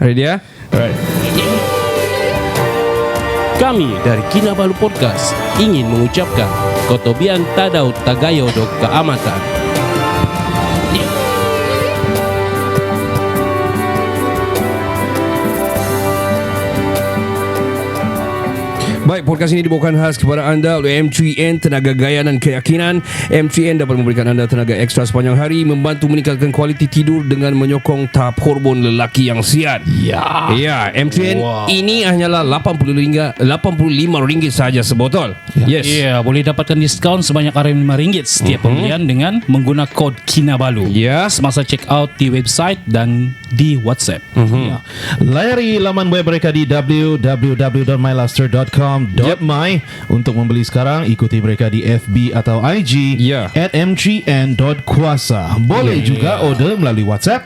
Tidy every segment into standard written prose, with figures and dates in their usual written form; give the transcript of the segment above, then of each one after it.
Ready ya? Alright. Kami dari Kinabalu Podcast ingin mengucapkan Kotobian Tadau Tagayo do Keamatan. Baik, podcast ini dibawakan khas kepada anda oleh M3N, tenaga gaya dan keyakinan. M3N dapat memberikan anda tenaga ekstra sepanjang hari, membantu meningkatkan kualiti tidur dengan menyokong tahap hormon lelaki yang sihat. Ya, M3N ini hanyalah RM85 saja sebotol. Yes. Ya, boleh dapatkan diskaun sebanyak RM5 setiap pembelian dengan menggunakan kod Kinabalu. Ya. Semasa check out di website dan di WhatsApp. Ya. Layari laman web mereka di www.myluster.com.my. Untuk membeli sekarang, ikuti mereka di FB atau IG @m3n.kuasa. Boleh juga order melalui WhatsApp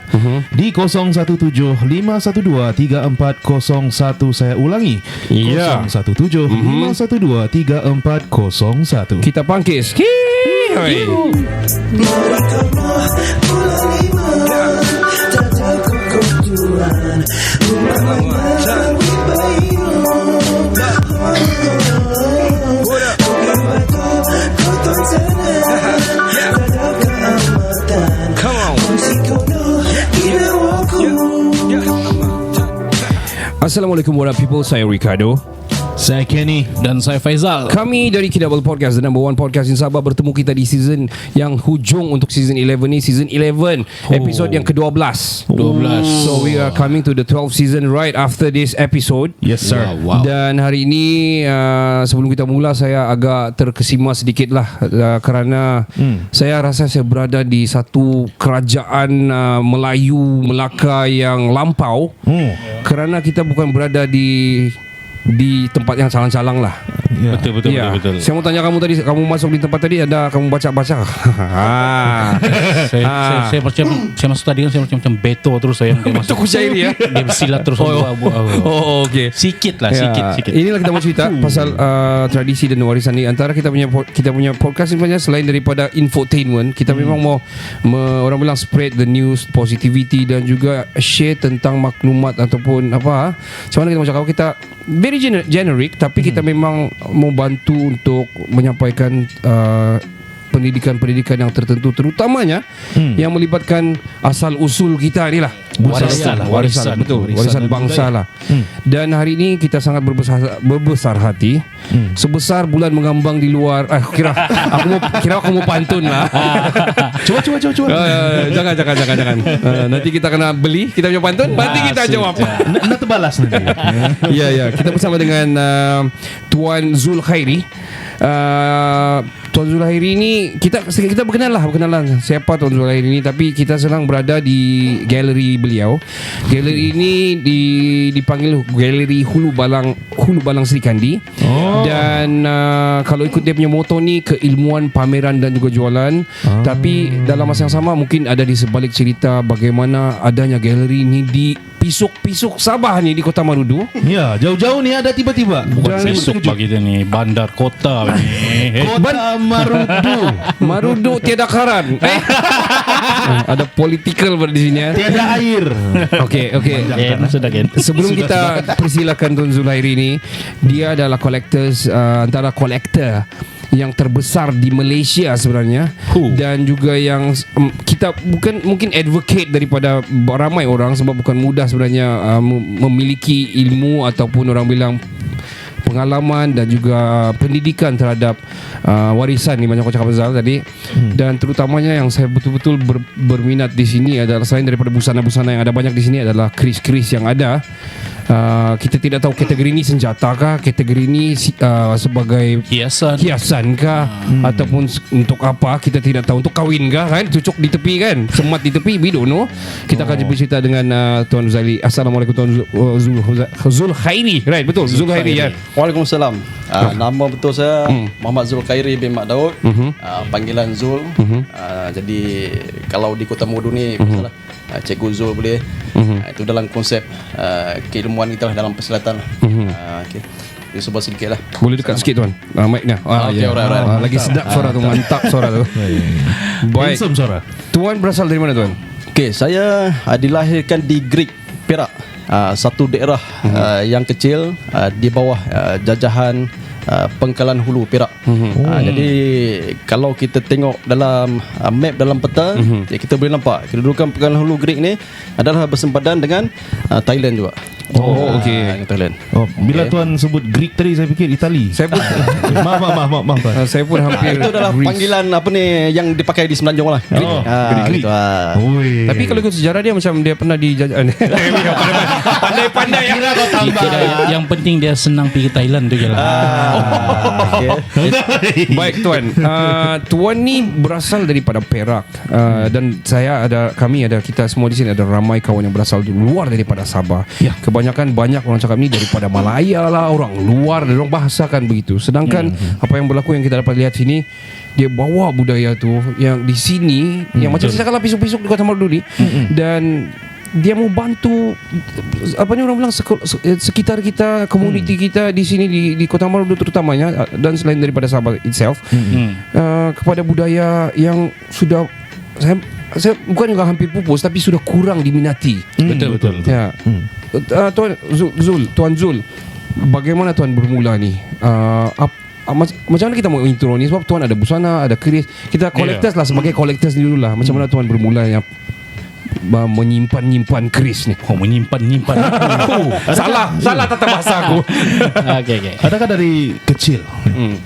di 0175123401. Saya ulangi, 0175123401. Kita pangkis. Hoi. Assalamualaikum warahmatullahi wabarakatuh. Saya Ricardo. Saya Kenny. Dan saya Faizal. Kami dari Kinabalu Podcast, the number one podcast in Sabah, bertemu kita di season yang hujung untuk season 11 ni. Season 11, episode yang ke-12. 12. So we are coming to the 12th season right after this episode. Yes sir. Wow. Dan hari ini sebelum kita mula, saya agak terkesima sedikit lah kerana saya rasa saya berada di satu kerajaan Melayu Melaka yang lampau. Kerana kita bukan berada di tempat yang calang-calang lah. Ya. Betul. Saya mau tanya kamu tadi, kamu masuk di tempat tadi, ada kamu baca-baca? Saya masuk tadi kan saya macam Beto terus saya yang Betul Kusyairi ya. dia bersilat terus. Okey. Sikit lah, Ya, sikit. inilah kita mau cerita pasal tradisi dan warisan ni. Antara kita punya podcast sebenarnya, selain daripada infotainment, kita memang mau orang bilang spread the news, positivity, dan juga share tentang maklumat ataupun apa. Macam mana kita mau cakap, kita very generic, tapi kita memang mau bantu untuk menyampaikan pendidikan-pendidikan yang tertentu, terutamanya yang melibatkan asal usul kita ni lah. Warisan, betul. Warisan bangsa lah. Dan hari ini kita sangat berbesar hati. Sebesar bulan mengambang di luar. Kira aku mau pantun lah. Cuba. Jangan. Nanti kita kena beli kita punya pantun. Nanti kita jawab. Nak terbalas nanti. Ya. Kita bersama dengan Tuan Zul Khairi. Tuan Zul Khairi ni kita berkenalan siapa Tuan Zul Khairi ni, tapi kita sedang berada di galeri beliau. Galeri ini dipanggil Galeri Hulu Balang Sri Kandi. Dan kalau ikut dia punya moto ni, keilmuan, pameran dan juga jualan. Tapi dalam masa yang sama mungkin ada di sebalik cerita bagaimana adanya galeri ni di Pisuk Sabah ni, di Kota Marudu. Ya, jauh-jauh ni ada tiba-tiba. Bukan Pisuk bagi dia ni, bandar kota ni. Kota Marudu tiada karan. Ada political di sini ya. Tiada air. Okey. Sudah kan. Sebelum kita persilakan Tuan Zulairi ni, dia adalah antara kolektor yang terbesar di Malaysia sebenarnya. Dan juga yang kita bukan mungkin advocate daripada ramai orang, sebab bukan mudah sebenarnya memiliki ilmu ataupun orang bilang pengalaman dan juga pendidikan terhadap warisan ni, macam aku cakap Zal tadi. Dan terutamanya yang saya betul-betul berminat di sini adalah, selain daripada busana-busana yang ada banyak di sini, adalah keris-keris yang ada. Kita tidak tahu kategori ini senjata kah, kategori ini sebagai hiasan kah, ataupun untuk apa kita tidak tahu, untuk kahwin kah, kan, cucuk di tepi kan, semat di tepi, we don't know. Kita akan bercerita dengan Tuan Zuli. Assalamualaikum Tuan Zul Khairi, right? Betul, Zul Khairi ya. Waalaikumsalam. Nama betul saya Muhammad Zul Khairi bin Mak Daud. Panggilan Zul. Jadi kalau di Kota Marudu ni Cikgu Zul boleh. Itu dalam konsep keilmuan kita lah, dalam persilatan. Okay. Dia sebut sedikit lah. Boleh dekat sikit tuan mic-nya. Okay, alright. Lagi sedap suara tu. Mantap suara tu. Baik. Handsome suara. Tuan berasal dari mana tuan? Okay, saya dilahirkan di Greek, Perak. satu daerah yang kecil di bawah jajahan Pangkalan Hulu Perak. Jadi kalau kita tengok dalam map dalam peta, kita boleh nampak kedudukan Pangkalan Hulu Greek ni adalah bersempadan dengan Thailand juga. Oh, okey. Thailand. Oh, bila tuan sebut Greek tadi saya fikir Itali. Saya pun maaf tuan. saya pun hampir Itu adalah Greece. panggilan apa ni yang dipakai di Semenanjung lah. Greek. Greek. Gitu, Oi. Tapi kalau ikut sejarah dia macam dia pernah dijajah. Pandai-pandai ya. Yang penting dia senang pergi Thailand tu je lah. Okay. Baik tuan, tuan ni berasal daripada Perak dan kita semua di sini ada ramai kawan yang berasal di luar daripada Sabah. Ya. Kebanyakan banyak orang cakap ni daripada Malaya lah, orang luar, orang bahasakan begitu. Sedangkan apa yang berlaku yang kita dapat lihat sini, dia bawa budaya tu yang di sini yang macam saya cakap lah pisuk-pisuk di Kota Marudu ni dan dia mau bantu apa ni orang bilang sekitar kita, komuniti kita di sini di Kota Marudu terutamanya dan selain daripada Sabah itself kepada budaya yang sudah saya bukan juga hampir pupus tapi sudah kurang diminati. Betul. Ya. Tuan Zul, bagaimana tuan bermula ni? Macam mana kita mau intro ni? Sebab tuan ada busana, ada keris. Kita collectors lah, sebagai collectors dulu lah. Macam mana tuan bermula yang menyimpan keris ni? Oh, menyimpan. Salah tata bahasa aku. Okay. Adakah dari kecil?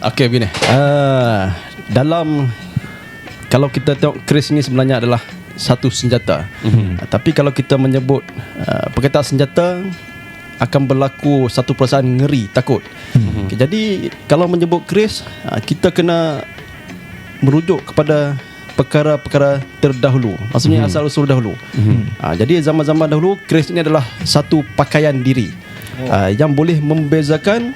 Okey begini. Dalam kalau kita tengok keris ini sebenarnya adalah satu senjata. Tapi kalau kita menyebut perkataan senjata akan berlaku satu perasaan ngeri, takut. Okay, jadi kalau menyebut keris kita kena merujuk kepada perkara-perkara terdahulu. Maksudnya asal usul dahulu. Jadi zaman-zaman dahulu keris ini adalah satu pakaian diri yang boleh membezakan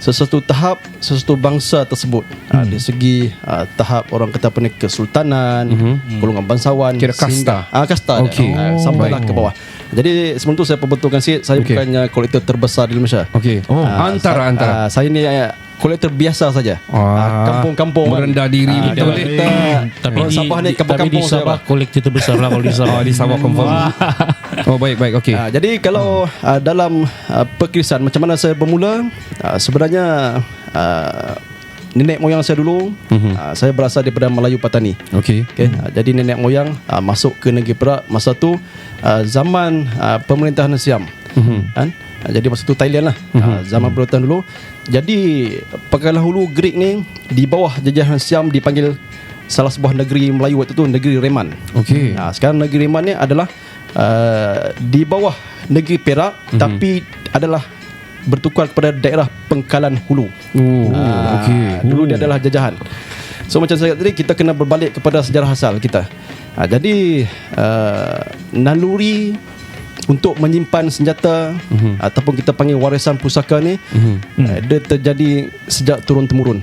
sesuatu tahap, sesuatu bangsa tersebut. Dari segi tahap orang kata apa ni, kesultanan, golongan bangsawan, Kira kasta. Kasta. Okey. Sampailah ke bawah. Jadi sebelum tu saya perbetulkan sikit, saya bukannya kolektor terbesar di Malaysia. Okey. Antara. Saya ni kolektor biasa saja. Kampung-kampung merendah diri betul. Tapi Orang di Sabah ni tapi di kampung-kampung Sabah kolektif terbesar lah kalau di Sabah. Di Sabah confirm. Oh baik okey. Jadi kalau dalam perkrisan macam mana saya bermula, sebenarnya nenek moyang saya dulu saya berasal daripada Melayu Patani. Okey. Jadi nenek moyang masuk ke negeri Perak masa tu zaman pemerintahan Siam. Kan? Jadi masa tu Thailand lah. Zaman pemerintahan dulu. Jadi Pangkalan Hulu Greek ni di bawah jajahan Siam dipanggil salah sebuah negeri Melayu waktu tu, negeri Reman. Okey. Sekarang negeri Reman ni adalah di bawah negeri Perak tapi adalah bertukar kepada daerah Pangkalan Hulu. Okey. Dulu dia adalah jajahan. So macam saya tadi, kita kena berbalik kepada sejarah asal kita. Jadi naluri untuk menyimpan senjata ataupun kita panggil warisan pusaka ni dia terjadi sejak turun temurun.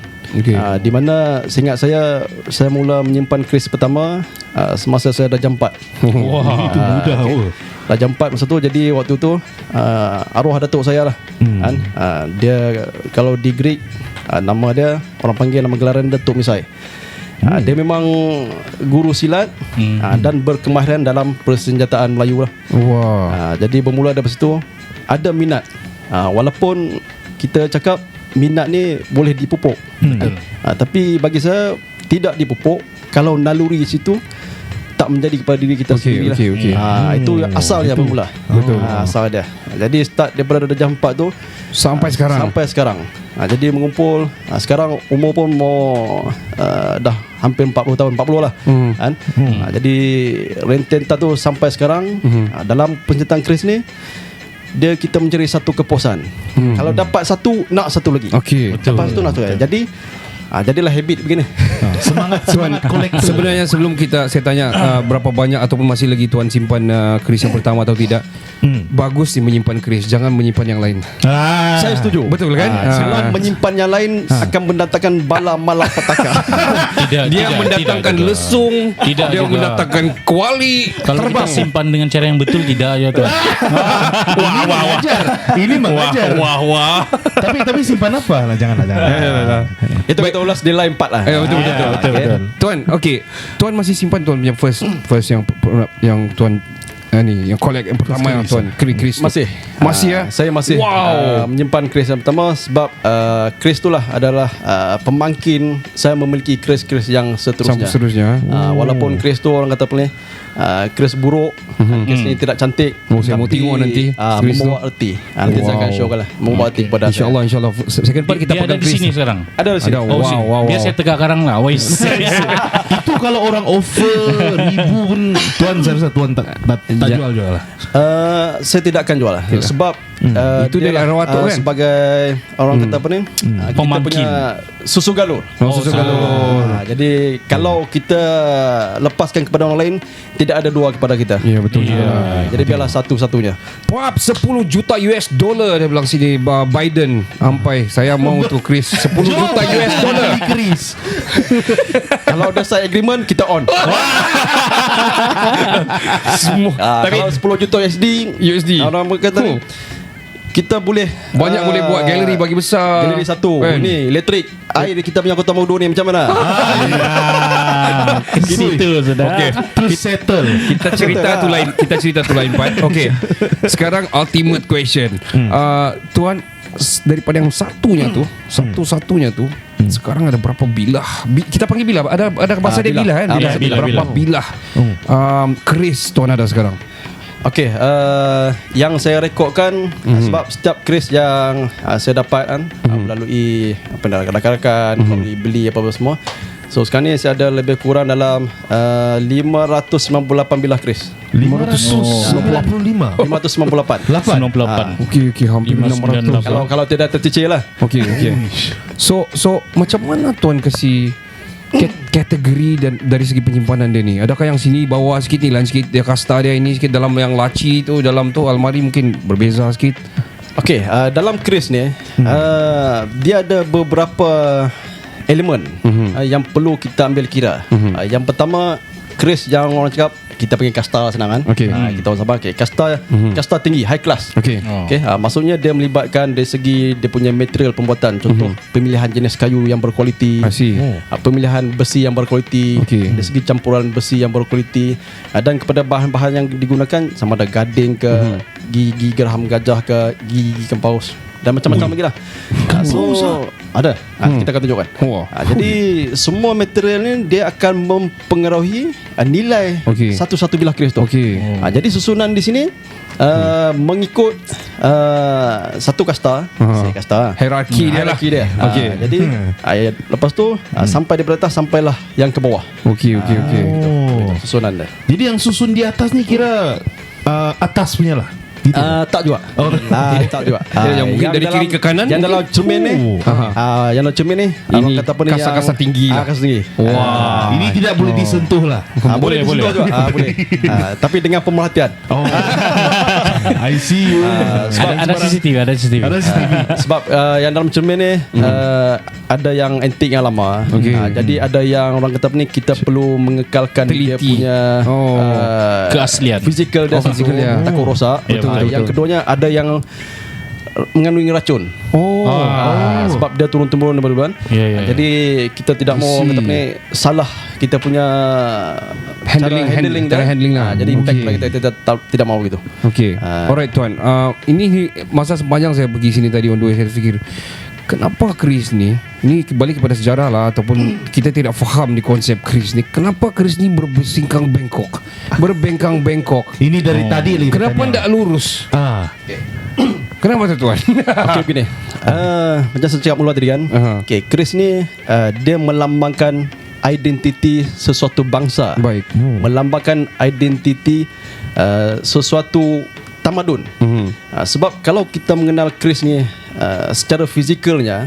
Di mana seingat saya mula menyimpan keris pertama semasa saya dah jam 4. Wah, itu mudah. Dah jam 4 masa tu. Jadi waktu tu arwah datuk saya lah kan, dia kalau di Greek nama dia, orang panggil nama gelaran Datuk Misai. Dia memang guru silat dan berkemahiran dalam persenjataan Melayu lah. Jadi bermula dari situ ada minat. Walaupun kita cakap minat ni boleh dipupuk, tapi bagi saya tidak dipupuk kalau naluri situ tak menjadi kepada diri kita sendiri lah. Itu asal dia bermula. Asal dia. Jadi start daripada jam 4 tu sampai sekarang. Jadi mengumpul. Sekarang umur pun mau dah hampir 40 tahun, 40 lah kan? Jadi rententa tu sampai sekarang. Dalam pencetak keris ni kita mencari satu kepuasan. Kalau dapat satu, nak satu lagi. Dapat satu, nak satu lagi. Jadi jadilah habit begini. Semangat kolektor. Sebenarnya sebelum saya tanya berapa banyak ataupun masih lagi tuan simpan keris yang pertama atau tidak, bagus sih menyimpan keris, jangan menyimpan yang lain. Saya setuju. Betul kan? Sebab menyimpan yang lain akan mendatangkan bala malapetaka. Dia mendatangkan lesung, Tidak dia juga. mendatangkan kuali. Kalau kita simpan dengan cara yang betul tidak ya tuan. Ini mengajar. Wah. Tapi simpan apa lah, janganlah. Itu kita ulas di line 4 lah. Betul. Tuan, okey. Tuan masih simpan tuan punya first yang tuan Ni yang collect yang pertama yang tuan Chris tu. Masih ya? Saya masih menyimpan Chris yang pertama sebab Chris itulah adalah pemangkin saya memiliki Chris yang seterusnya. Walaupun Chris tu orang kata apa ni, Chris buruk, Chris ni tidak cantik. Saya mau tengok nanti Chris tu. Membawa erti. Nanti saya akan showkan lah membawa erti kepada saya. InsyaAllah second part kita Dia ada pegang di Chris. sini sekarang. Ada di sini. Wow. Biar saya tegak karang lah. Wais. Itu kalau orang offer ribu pun tuan saya rasa tuan tak jual lah. Saya tidak akan jual lah. Sebab Itu dia lah, rawat tu kan? sebagai orang kata apa ni, kita Pemangkin. punya susu galur. Susu galur. Jadi kalau kita lepaskan kepada orang lain, tidak ada dua kepada kita. Ya betul juga. Jadi biarlah satu-satunya. Pap 10 juta US dollar dia bilang sini Biden. Ampai saya mau tu Chris 10 juta US dollar. Chris. Kalau ada side agreement, kita on. Semua. Kalau 10 juta USD orang berkata ni, kita boleh Banyak boleh buat galeri bagi besar. galeri satu Kan? ni elektrik air kita punya Kota Marudu ni macam mana? Situ sudah. Okey. Settle. Kita cerita tu lain Pat. Okey. Sekarang ultimate question. Tuan daripada yang satunya tu, satu-satunya tu, sekarang ada berapa bilah? Kita panggil bilah. Ada bahasa dia bilah kan? Berapa bilah? Chris tuan ada sekarang? Okey, yang saya rekodkan sebab setiap kris yang saya dapat kan melalui rakan-rakan, melalui beli apa semua. So sekarang ni saya ada lebih kurang dalam 598 bilah kris. 595. 598. Okey hampir 600. Kalau tidak tercicir lah. Okey. So macam mana tuan kasi kategori dan dari segi penyimpanan dia ni? Adakah yang sini bawah sikit ni, lain sikit dia kasta dia ini sikit, dalam yang laci tu, dalam tu almari mungkin berbeza sikit. Okey, dalam kris ni dia ada beberapa elemen yang perlu kita ambil kira. Yang pertama, kris yang orang cakap kita panggil kasta senang kan. Okey. Kita orang Sabah kasta tinggi, high class. Okey. Okey, maksudnya dia melibatkan dari segi dia punya material pembuatan. Contoh pemilihan jenis kayu yang berkualiti, I see. pemilihan besi yang berkualiti, Okey. dari segi campuran besi yang berkualiti, dan kepada bahan-bahan yang digunakan sama ada gading ke, gigi geraham gajah ke, gigi kempaus dan macam-macam lagi lah. So ada kita akan tunjukkan. Jadi semua material ni dia akan mempengaruhi nilai satu-satu bilah kris tu. Jadi susunan di sini mengikut satu kasta, saya kasta Hierarki dia lah. Jadi lepas tu sampai daripada atas sampailah yang ke bawah. Okey. Susunan dia. Jadi yang susun di atas ni kira atas punya lah. Gitu. Tak juga. Tak juga. Yang mungkin dari kiri ke kanan. Yang dalam cermin ni, yang dalam cermin ni, ini kata apa ni, kasa-kasa tinggi lah. Kasa tinggi. Wah. Ini tidak boleh disentuh lah. Boleh disentuh juga. Boleh. Tapi dengan pemerhatian. I see you. Ada CCTV. Sebab yang dalam cermin ni ada yang antik yang lama. Jadi ada yang orang kata apa ni, kita perlu mengekalkan dia punya keaslian, fizikal dia satu, takut rosak. Yang keduanya ada yang mengandungi racun. Sebab dia turun-temurun daripada bulan. Jadi kita tidak mau kata apa ni, salah kita punya handling lah. Jadi impact kita tidak mau gitu. Okey. Alright tuan. Ini masa sepanjang saya pergi sini tadi on the way, saya fikir kenapa kris ni, ini kembali kepada sejarah lah, ataupun kita tidak faham di konsep kris ni. Kenapa kris ni berbengkang bengkok? Ini dari tadi lagi. Kenapa tidak lurus? Kenapa tu tuan? Okey begini. Macam saya cakap mula tadi kan. Okey, kris ni dia melambangkan identiti sesuatu bangsa. Baik. Melambangkan identiti sesuatu tamadun. Sebab kalau kita mengenal kris ni secara fizikalnya,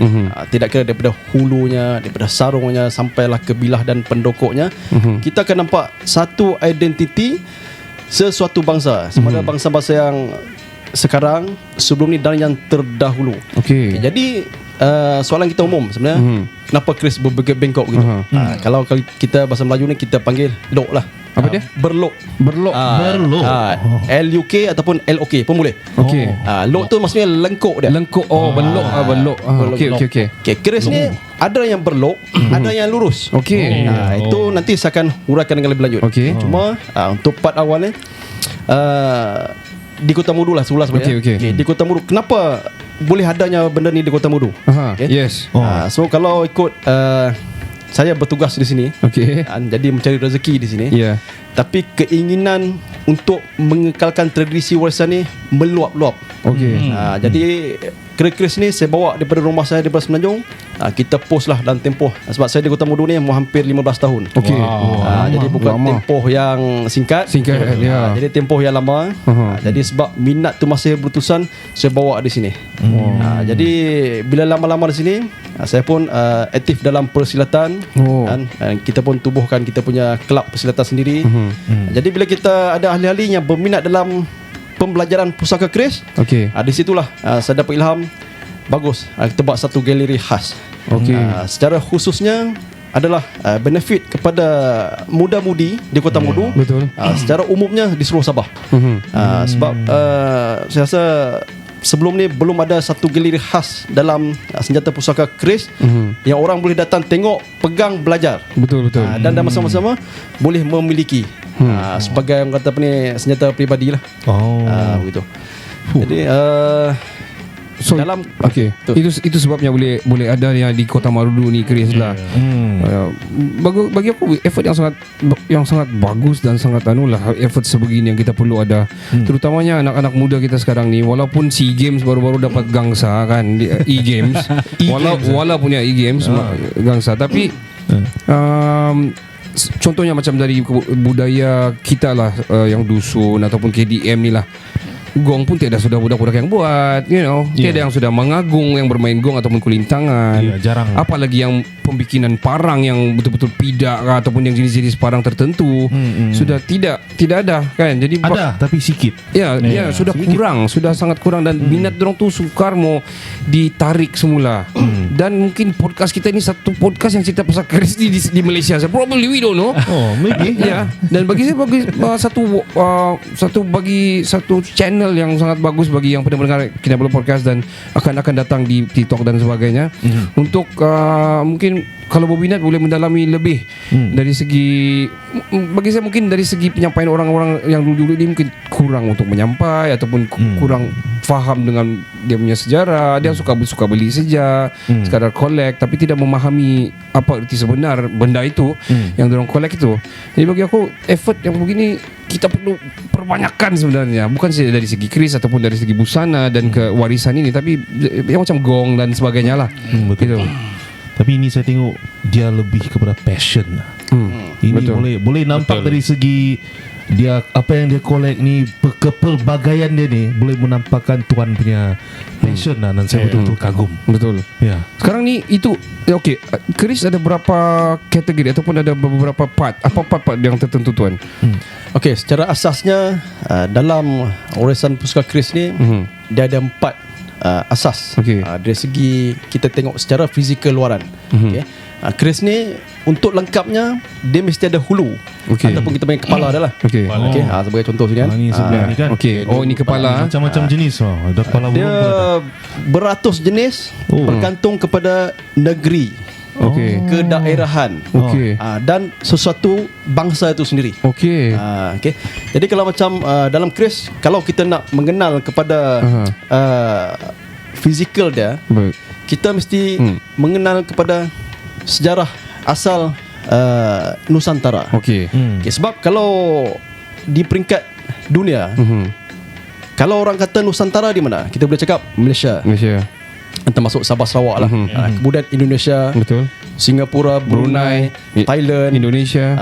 tidak kira daripada hulunya, daripada sarungnya sampailah ke bilah dan pendokoknya, kita akan nampak satu identiti sesuatu bangsa. Sama ada bangsa-bangsa yang sekarang, sebelum ni dan yang terdahulu. Jadi soalan kita umum sebenarnya, kenapa kris berbengkok gitu? Kalau kita bahasa Melayu ni kita panggil lok lah. Apa dia? Berlok. LUK ataupun LOK pun boleh. Lok tu maksudnya lengkok dia. Belok. Okey. Kris ni ada yang berlok, ada yang lurus. Okey. Itu nanti saya akan huraikan dengan lebih lanjut. Cuma untuk part awal ni, di Kota Mudu lah semula sebenarnya. Okey. Di Kota Mudu. Kenapa boleh adanya benda ni di Kota Mudu? Aha, yes. So kalau ikut saya bertugas di sini, Okey. jadi mencari rezeki di sini. Ya. Tapi keinginan untuk mengekalkan tradisi warisan ni meluap-luap. Okey. Jadi keris ni saya bawa daripada rumah saya daripada Semenanjung. Kita post lah dalam tempoh, sebab saya di Kota Mudu ni hampir 15 tahun. Okey. Jadi bukan lama. tempoh yang singkat. Ya. Jadi tempoh yang lama. Jadi sebab minat tu masih berterusan, saya bawa di sini. Jadi bila lama-lama di sini, saya pun aktif dalam persilatan. Dan kita pun tubuhkan kita punya kelab persilatan sendiri. Jadi bila kita ada ahli-ahli yang berminat dalam pembelajaran pusaka keris, di situlah saya dapat ilham. Bagus, kita buat satu galeri khas. Secara khususnya adalah benefit kepada muda-mudi di Kota Mudu. Betul. Secara umumnya di seluruh Sabah. Sebab saya rasa sebelum ni belum ada satu galeri khas dalam senjata pusaka keris yang orang boleh datang tengok, pegang, belajar. Betul. Dan sama-sama boleh memiliki sebagai orang kata apa ni, senjata peribadi lah. Begitu. Jadi So, dalam itu sebabnya boleh ada yang di Kota Marudu ni keris lah. Bagi aku effort yang sangat bagus dan sangat effort sebegini yang kita perlu ada. Terutamanya anak-anak muda kita sekarang ni, walaupun SEA Games baru-baru dapat gangsa kan, E-Games. Walaupun ya E-Games gangsa, tapi contohnya macam dari budaya kita lah, yang dusun ataupun KDM ni lah. Gong pun tiada sudah budak-budak yang buat, tiada yang sudah mengagung, yang bermain gong ataupun kulintangan. Jarang. Apalagi yang pembikinan parang yang betul-betul pidak ataupun yang jenis-jenis parang tertentu sudah tidak ada kan. Jadi ada tapi sikit. Ya, sudah sedikit. Sudah sangat kurang, dan minat dorang tu sukar mau ditarik semula. Dan mungkin podcast kita ini satu podcast yang cerita pasal keris di Malaysia. Probably we don't know. Maybe. Ya, dan bagi saya satu channel yang sangat bagus bagi yang pernah mendengar Kinabalu Podcast dan akan datang di TikTok dan sebagainya, untuk mungkin kalau berminat boleh mendalami lebih dari segi, bagi saya mungkin dari segi penyampaian orang-orang yang dulu-dulu ini mungkin kurang untuk menyampai ataupun kurang faham dengan dia punya sejarah. Dia suka beli saja, sekadar collect, tapi tidak memahami apa erti sebenar benda itu yang dorang collect itu. Jadi bagi aku effort yang begini kita perlu perbanyakkan sebenarnya, bukan saja dari segi keris ataupun dari segi busana dan kewarisan ini, tapi yang macam gong dan sebagainya lah. Betul. Gitu. Tapi ini saya tengok dia lebih kepada passion. Ini betul. boleh nampak dari segi dia apa yang dia collect ni, kepelbagaian dia ni boleh menampakkan tuan punya passion dan saya betul-betul kagum. Betul. Ya. Sekarang ni itu okey, keris ada berapa kategori ataupun ada beberapa part? Apa part yang tertentu tuan? Okey, secara asasnya dalam warisan pusaka keris ni dia ada 4 asas. Dari segi kita tengok secara fizikal luaran. Keris ni untuk lengkapnya dia mesti ada hulu ataupun kita panggil kepala dah lah. Sebagai contoh sini kan. Ini sebelah ni kan. Ini kepala. Macam-macam jenis. Ada kepala burung. Dia beratus jenis bergantung kepada negeri. Kedaerahan. Dan sesuatu bangsa itu sendiri. Jadi kalau macam dalam keris, kalau kita nak mengenal kepada fizikal dia, kita mesti mengenal kepada sejarah asal Nusantara. Sebab kalau di peringkat dunia, kalau orang kata Nusantara di mana, kita boleh cakap Malaysia. Termasuk Sabah Sarawak lah. Kemudian Indonesia, Singapura, Brunei, Thailand, Indonesia,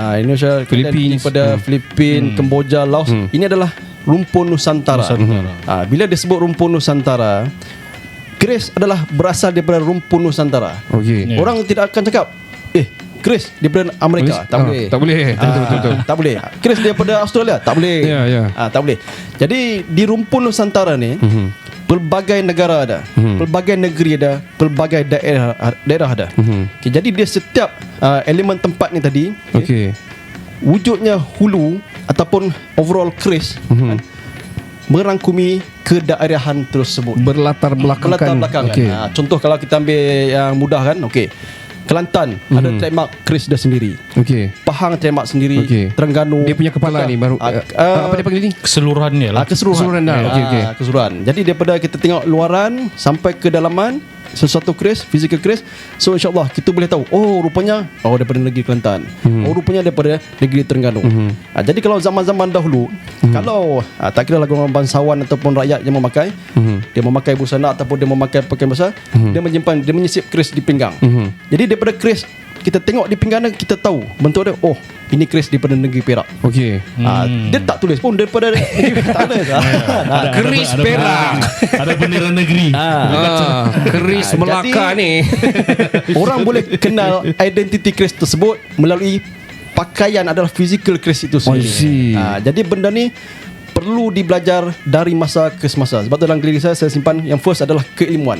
Philippines, pada Filipin, Kemboja, Laos. Ini adalah rumpun Nusantara. Bila disebut rumpun Nusantara, keris adalah berasal daripada rumpun Nusantara. Orang tidak akan cakap keris daripada Amerika. Tak boleh. Betul. Tak boleh. Keris daripada Australia. Tak boleh. Tak boleh. Jadi di rumpun Nusantara ni, pelbagai negara ada, pelbagai negeri ada, pelbagai daerah ada. Jadi dia setiap elemen tempat ni tadi, wujudnya hulu ataupun overall keris merangkumi kedaerahan tersebut, berlatar belakang. Contoh kalau kita ambil yang mudah kan, Kelantan ada trademark kris dia sendiri. Okey. Pahang trademark sendiri. Okey. Terengganu. Dia punya kepala ni baru apa dia panggil ni? Keseluruhannya lah. Keseluruhan. Keseluruhan dah. Okey. Keseluruhan. Jadi daripada kita tengok luaran sampai ke dalaman sesuatu kris, physical kris. So insyaAllah kita boleh tahu, oh rupanya daripada negeri Kelantan. Oh rupanya daripada negeri Terengganu. Jadi kalau zaman-zaman dahulu, kalau tak kira lah orang bangsawan ataupun rakyat yang memakai, dia memakai busana ataupun dia memakai pakaian besar, dia menyimpan, dia menyisip kris di pinggang. Jadi daripada kris kita tengok di pinggang dia, kita tahu bentuk dia, oh ini kris daripada negeri Perak. Okey. Dia tak tulis pun daripada negeri tak ada. Keris Perak. Ada bendera negeri. Keris Melaka ni. Orang boleh kenal identiti kris tersebut melalui pakaian adalah physical kris itu sendiri. see. Jadi benda ni perlu dibelajar dari masa ke semasa. Sebab tu dalam diri saya simpan yang first adalah keilmuan.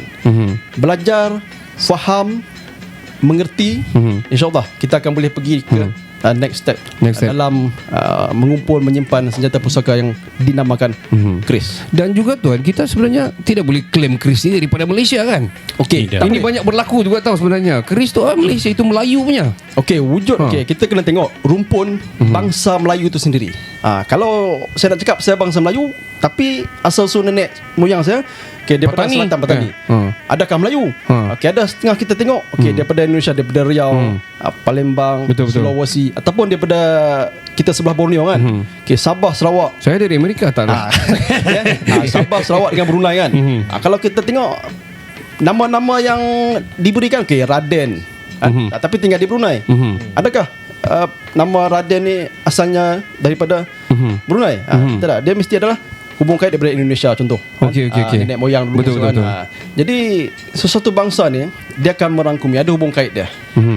Belajar, faham, mengerti. InsyaAllah kita akan boleh pergi ke next step dalam mengumpul, menyimpan senjata pusaka yang dinamakan kris. Dan juga tuan, kita sebenarnya tidak boleh claim keris ni daripada Malaysia kan? Okey, Ini banyak berlaku juga tahu sebenarnya. Keris tu Malaysia itu Melayu punya. okey, wujud kita kena tengok rumpun bangsa Melayu itu sendiri. Kalau saya nak cakap saya bangsa Melayu, tapi asal-usul nenek moyang saya daripada Petani. selatan petani. Adakah Melayu? Ada setengah kita tengok daripada Indonesia, daripada Riau, Palembang, Betul. Sulawesi, ataupun daripada kita sebelah Borneo kan. Sabah, Sarawak. Saya dari Amerika tak ada. Sabah, Sarawak dengan Brunei kan. Kalau kita tengok nama-nama yang diberikan, Raden, tapi tinggal di Brunei. Adakah nama Raden ni asalnya daripada Brunei? Tidak, dia mesti adalah hubung kait daripada Indonesia contoh. Okey. Nenek moyang dulu. Betul. Jadi sesuatu bangsa ni dia akan merangkumi, ada hubung kait dia.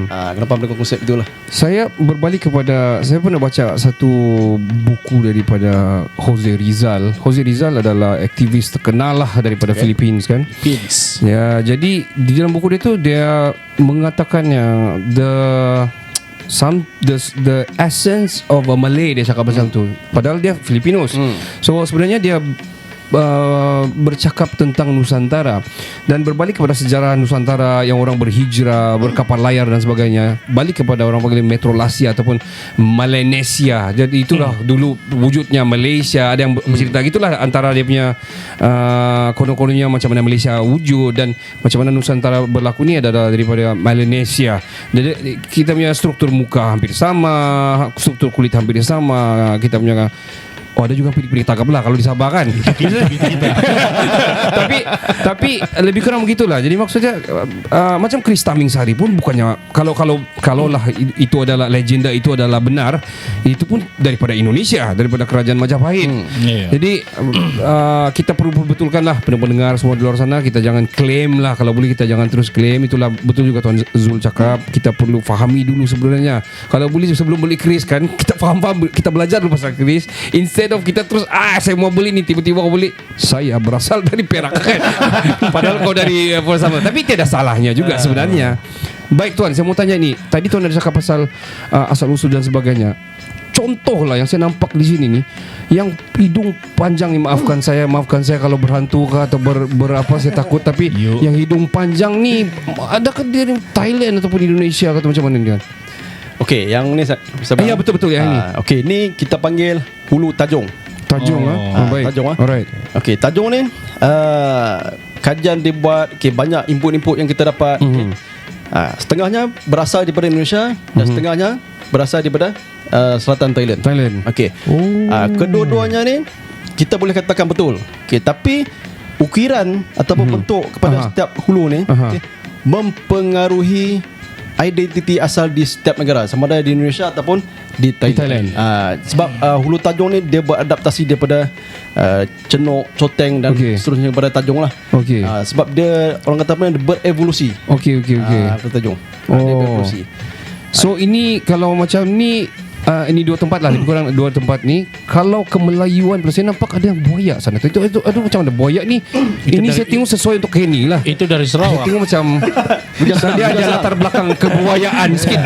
Kenapa melakukan konsep itulah. Saya berbalik kepada, saya pernah baca satu buku daripada Jose Rizal. Jose Rizal adalah aktivis terkenal lah daripada Philippines kan. Philippines. Ya, jadi di dalam buku dia tu dia mengatakan yang the essence of a Malay, dia cakap macam tu. Padahal dia Filipinos. So sebenarnya dia bercakap tentang Nusantara dan berbalik kepada sejarah Nusantara yang orang berhijrah, berkapal layar dan sebagainya, balik kepada orang panggil Metrolasia ataupun Melanesia. Jadi itulah dulu wujudnya Malaysia. Ada yang bercerita gitulah antara dia punya konon-kononnya macam mana Malaysia wujud dan macam mana Nusantara berlaku ni adalah daripada Melanesia. Jadi kita punya struktur muka hampir sama, struktur kulit hampir sama, kita punya ada juga pilih tangkap lah kalau di Sabah kan. tapi lebih kurang begitulah. Jadi maksudnya macam Chris Tamingsari pun bukannya kalau lah itu adalah legenda, itu adalah benar, itu pun daripada Indonesia, daripada kerajaan Majapahit. Jadi kita perlu betulkan lah pendengar semua di luar sana. Kita jangan claim lah, kalau boleh kita jangan terus claim. Itulah betul juga Tuan Zul cakap, kita perlu fahami dulu sebenarnya. Kalau boleh sebelum beli keris kan, kita faham, kita belajar dulu pasal keris. Instead of kita terus saya mau beli ni, tiba-tiba kau beli, saya berasal dari Perak kan. Padahal kau dari apa sama. Tapi tidak salahnya juga sebenarnya. Baik Tuan, saya mau tanya ni. Tadi Tuan ada cakap pasal asal usul dan sebagainya. Contoh lah yang saya nampak di sini ni, yang hidung panjang ni, maafkan saya kalau berhantu ke atau berapa saya takut, tapi yang hidung panjang ni adakah dia di Thailand ataupun di Indonesia atau macam mana ni kan? Okey, yang ni saya Ya betul yang ini. Okey, ni kita panggil hulu tajung. Tajung baik. Tajung Alright. Okey, tajung ni kajian dibuat, banyak input-input yang kita dapat. Setengahnya berasal daripada Indonesia dan setengahnya berasal daripada selatan Thailand. Okey. Kedua-duanya ni kita boleh katakan betul. Okey, tapi ukiran ataupun bentuk kepada setiap hulu ni mempengaruhi identiti asal di setiap negara, sama ada di Indonesia ataupun di Thailand. Sebab hulu tajung ni dia beradaptasi daripada cenok, coteng dan seterusnya kepada tajung lah. Sebab dia orang kata apa, dia berevolusi. Hulu tajung. Dia berevolusi. So ini kalau macam ni, ini dua tempat lah, lebih kurang dua tempat ni. Kalau kemelayuan, saya nampak ada yang buaya sana. Itu aduh macam ada buaya ni. Ini saya tengok sesuai untuk Kenny lah. Itu dari Saya Sarawak. tengok macam dia ada latar belakang kebuayaan sikit.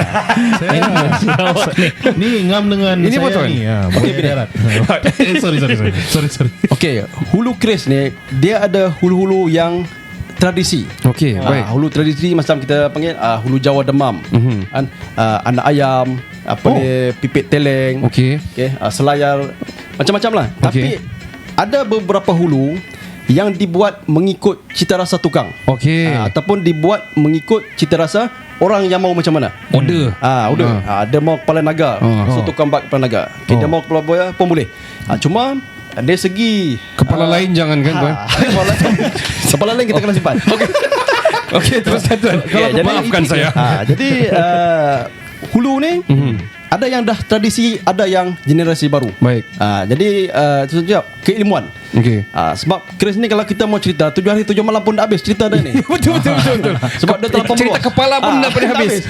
Ni ngam dengan Ini apa, saya Tuan? ni. Buaya darat. Sorry. Okey, hulu keris ni dia ada hulu-hulu yang tradisi. Okey, baik. Hulu tradisi macam kita panggil hulu Jawa Demam. Kan anak ayam, pipit teleng. Okey. Selayar, macam-macam lah. Tapi ada beberapa hulu yang dibuat mengikut cita rasa tukang. Okey. Ataupun dibuat mengikut cita rasa orang yang mau macam mana. Order. Dia mau kepala naga, so tukang buat kepala naga. Dia mau kepala buaya pun boleh. Cuma dari segi Kepala lain jangan kan tuan. kepala lain kita kena simpan. Okey, teruskan tuan. Kalau maafkan saya. Jadi hulu ni ada yang dah tradisi, ada yang generasi baru. Baik. Jadi itu saja keilmuan. Okey. Sebab Chris ni kalau kita mau cerita 7 hari 7 malam pun dah habis cerita dah ni. Betul. Sebab dia terlampau cerita meluas. kepala pun dah pada habis.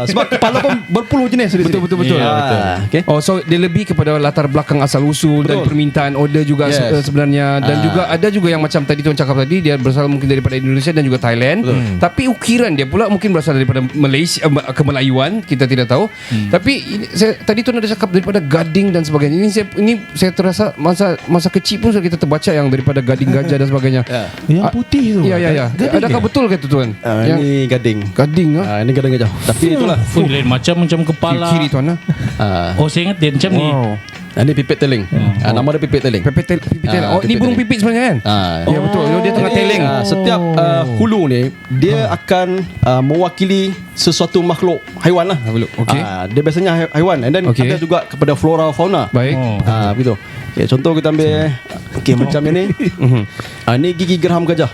Sebab kepala pun berpuluh jenis di sini. Betul. Okay. Oh, so dia lebih kepada latar belakang asal usul dan permintaan order juga sebenarnya, dan juga ada juga yang macam tadi tuan cakap tadi, dia berasal mungkin daripada Indonesia dan juga Thailand. Tapi ukiran dia pula mungkin berasal daripada Malaysia, Kemelayuan, kita tidak tahu. Tapi tadi tuan ada cakap daripada Gading dan sebagainya. Ini saya terasa masa kecil pun kita terbaca yang daripada Gading Gajah dan sebagainya. Yang putih tu. Ya. Adakah betul ke itu tuan? Ini gading. Gading Ini gading gajah. Tapi itulah Lain macam kepala. kiri tuan. Oh, saya ingat dia macam ni. Ini pipit teling. Nama dia pipit teling. Pipit. Oh, ini pipit burung teling. pipit sebenarnya kan? Ya betul. Dia tengah teleng. Setiap hulu ni dia akan mewakili sesuatu makhluk haiwan lah. Okey. Dia biasanya haiwan, and then ada juga kepada flora fauna. Baik. Begitu. Contoh kita ambil macam ini. Ini gigi geraham gajah.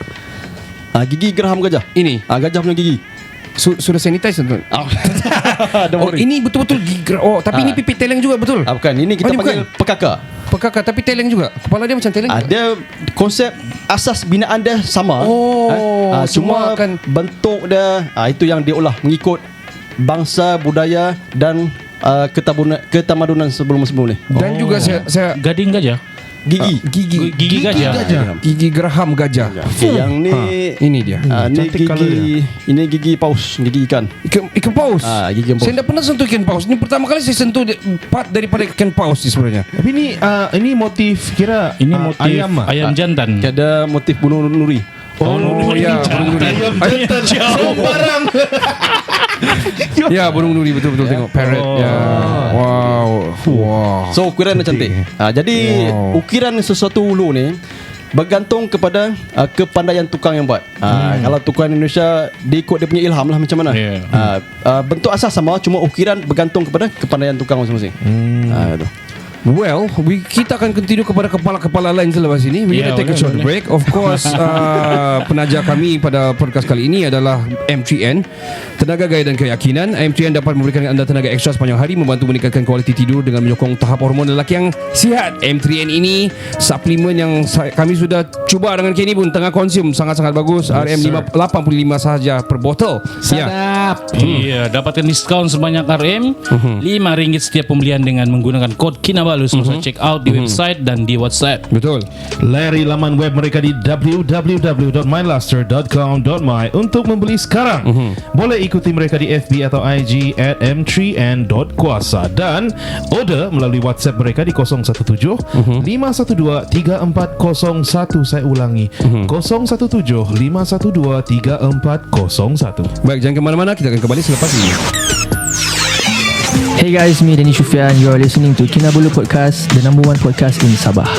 Gigi geraham gajah. Ini Gajah punya gigi. sudah sanitize tuan. Oh, ini betul-betul gigra. Oh, tapi ini pipit teleng juga betul. Bukan, ini kita ini panggil pekaka. Pekaka tapi teleng juga. Kepala dia macam teleng. Dia konsep asas binaan dia sama. Semua Cuma akan bentuk dia itu yang diolah mengikut bangsa, budaya dan ketamadunan sebelum-sebelum ni. dan juga saya Gading gajah. Gigi gajah. gigi geraham gajah. Yang ni Ini dia. ni cantik colour ini gigi paus, gigi ikan. Ikan paus. Gigi ikan paus. Saya tidak pernah sentuh ikan paus. Ini pertama kali saya sentuh part daripada ikan paus sebenarnya. Tapi ini motif kira Ini motif ayam jantan. Ada motif bunuh nuri. Oh ya, burung nuri. Sembarang. Ya, burung nuri betul-betul tengok parrot. Ya. Wow. So ukiran dia cantik. Jadi ukiran sesuatu hulu ni bergantung kepada kepandaian tukang yang buat. Kalau tukang Indonesia dia ikut dia punya ilham lah macam mana. Bentuk asas sama, cuma ukiran bergantung kepada kepandaian tukang masing-masing. Itu. Well, kita akan continue kepada kepala-kepala lain selepas ini. We gonna take a short break. Of course, penaja kami pada podcast kali ini adalah M3N, tenaga gaya dan keyakinan. M3N dapat memberikan anda tenaga ekstra sepanjang hari, membantu meningkatkan kualiti tidur dengan menyokong tahap hormon lelaki yang sihat. M3N ini suplemen yang kami sudah cuba dengan Kenny pun tengah konsum, sangat-sangat bagus. RM85 sahaja per botol. Sadap. Iya, dapatkan diskaun sebanyak RM5 setiap pembelian dengan menggunakan kod Kinabalu semasa check out di website dan di WhatsApp. Betul. Layari laman web mereka di www.myluster.com.my untuk membeli sekarang. Boleh ikuti mereka di FB atau IG @m3n.kuasa dan order melalui WhatsApp mereka di 017 512 3401. Saya ulangi, 017 512 3401. Baik, jangan ke mana-mana, kita akan kembali selepas ini. Hey guys, me Danny Shufian. You are listening to Kinabalu Podcast, the number one podcast in Sabah.